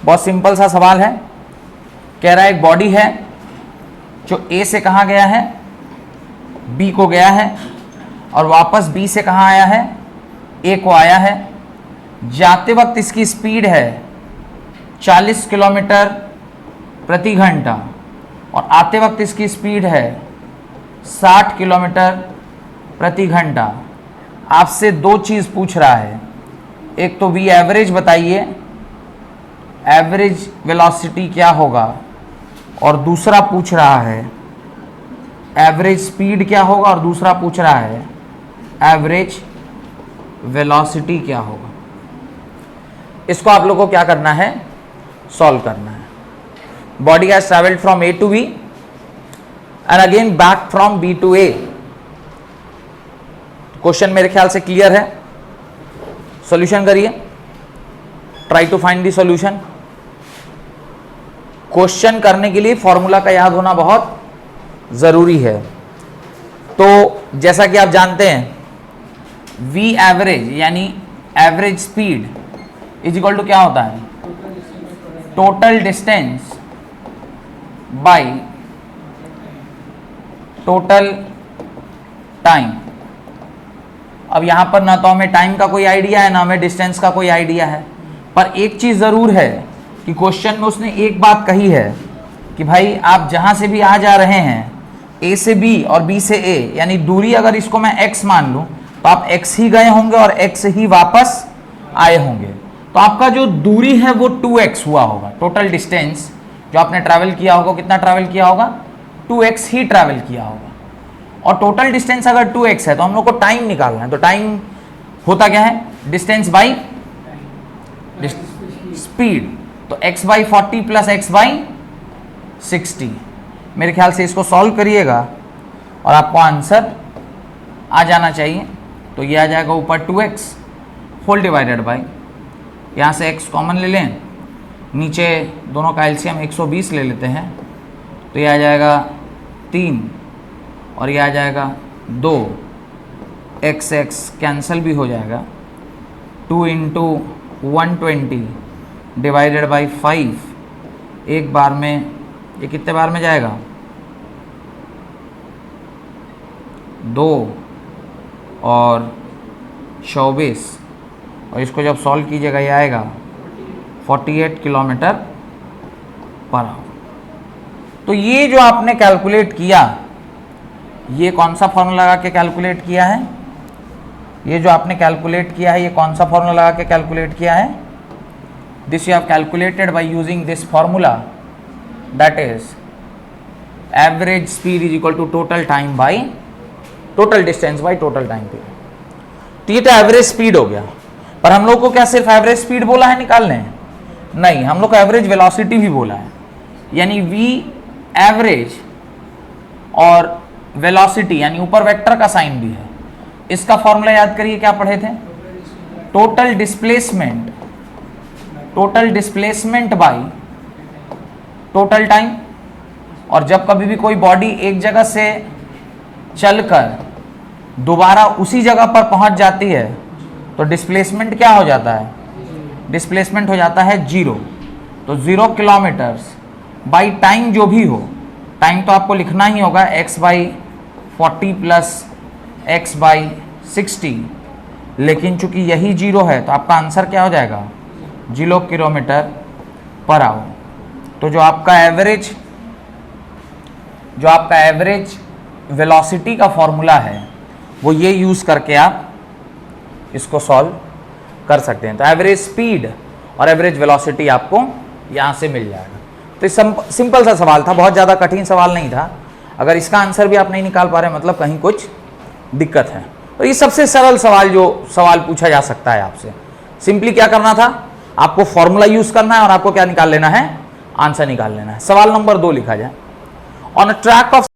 बहुत सिंपल सा सवाल है। कह रहा है एक बॉडी है जो ए से कहाँ गया है, बी को गया है, और वापस बी से कहाँ आया है, ए को आया है। जाते वक्त इसकी स्पीड है 40 किलोमीटर प्रति घंटा और आते वक्त इसकी स्पीड है 60 किलोमीटर प्रति घंटा। आपसे दो चीज़ पूछ रहा है, एक तो वी एवरेज बताइए, एवरेज वेलोसिटी क्या होगा, और दूसरा पूछ रहा है एवरेज स्पीड क्या होगा, और दूसरा पूछ रहा है एवरेज वेलोसिटी क्या होगा। इसको आप लोगों को क्या करना है, सॉल्व करना है। Body has travelled from A to B and again back from B to A. Question मेरे ख्याल से क्लियर है। सॉल्यूशन करिए, try to find the solution. Question करने के लिए फॉर्मूला का याद होना बहुत जरूरी है। तो जैसा कि आप जानते हैं वी एवरेज यानी average speed is equal to क्या होता है, total distance by total time. अब यहां पर ना तो हमें टाइम का कोई आइडिया है ना हमें डिस्टेंस का कोई आइडिया है, पर एक चीज जरूर है कि क्वेश्चन में उसने एक बात कही है कि भाई आप जहां से भी आ जा रहे हैं, ए से बी और बी से ए, यानी दूरी अगर इसको मैं x मान लूं तो आप x ही गए होंगे और x ही वापस आए होंगे। तो आपका जो दूरी है वो 2x हुआ होगा। टोटल डिस्टेंस जो आपने ट्रैवल किया होगा, कितना ट्रैवल किया होगा, 2x ही ट्रैवल किया होगा। और टोटल डिस्टेंस अगर 2x है तो हम लोग को टाइम निकालना है। तो टाइम होता क्या है, डिस्टेंस बाई स्पीड। तो x by 40 plus x by 60। मेरे ख्याल से इसको सॉल्व करिएगा और आपको आंसर आ जाना चाहिए। तो ये आ जाएगा ऊपर 2x होल डिवाइडेड बाई, यहाँ से x कॉमन ले लें, नीचे दोनों का एलसीएम 120 ले लेते हैं, तो ये आ जाएगा 3 और ये आ जाएगा 2, x कैंसिल भी हो जाएगा, 2 इंटू 120 डिवाइडेड बाई 5। एक बार में ये कितने बार में जाएगा, 2 और 24, और इसको जब सॉल्व कीजिएगा ये आएगा 48 किलोमीटर पर आवर। तो ये जो आपने कैलकुलेट किया, ये कौन सा फॉर्मूला लगा के कैलकुलेट किया है, ये जो आपने कैलकुलेट किया है ये कौन सा फॉर्मूला लगा के कैलकुलेट किया है, this you have calculated by using this formula, that is average speed is equal to total time by total distance by total time period. तो ये तो एवरेज स्पीड हो गया, पर हम लोग को क्या सिर्फ एवरेज स्पीड बोला है निकालने, नहीं, हम लोग को एवरेज वेलोसिटी भी बोला है। यानी वी एवरेज और वेलोसिटी यानी ऊपर वेक्टर का साइन भी है। इसका फॉर्मूला याद करिए, क्या पढ़े थे, total displacement by total time. और जब कभी भी कोई बॉडी एक जगह से चलकर दोबारा उसी जगह पर पहुंच जाती है तो डिस्प्लेसमेंट क्या हो जाता है, डिस्प्लेसमेंट हो जाता है 0। तो 0 किलोमीटर्स बाई टाइम जो भी हो, टाइम तो आपको लिखना ही होगा x by 40 plus x by 60, लेकिन चूंकि यही 0 है तो आपका आंसर क्या हो जाएगा, 0 किलोमीटर पर आवर। तो जो आपका एवरेज वेलोसिटी का फॉर्मूला है वो ये यूज़ करके आप इसको सॉल्व कर सकते हैं। तो एवरेज स्पीड और एवरेज वेलोसिटी आपको यहाँ से मिल जाएगा। तो सिंपल सा सवाल था, बहुत ज़्यादा कठिन सवाल नहीं था। अगर इसका आंसर भी आप नहीं निकाल पा रहे मतलब कहीं कुछ दिक्कत है। तो ये सबसे सरल सवाल जो सवाल पूछा जा सकता है आपसे, सिंपली क्या करना था, आपको फॉर्मूला यूज़ करना है और आपको क्या निकाल लेना है, आंसर निकाल लेना है। सवाल नंबर 2 लिखा जाए, ऑन अ ट्रैक ऑफ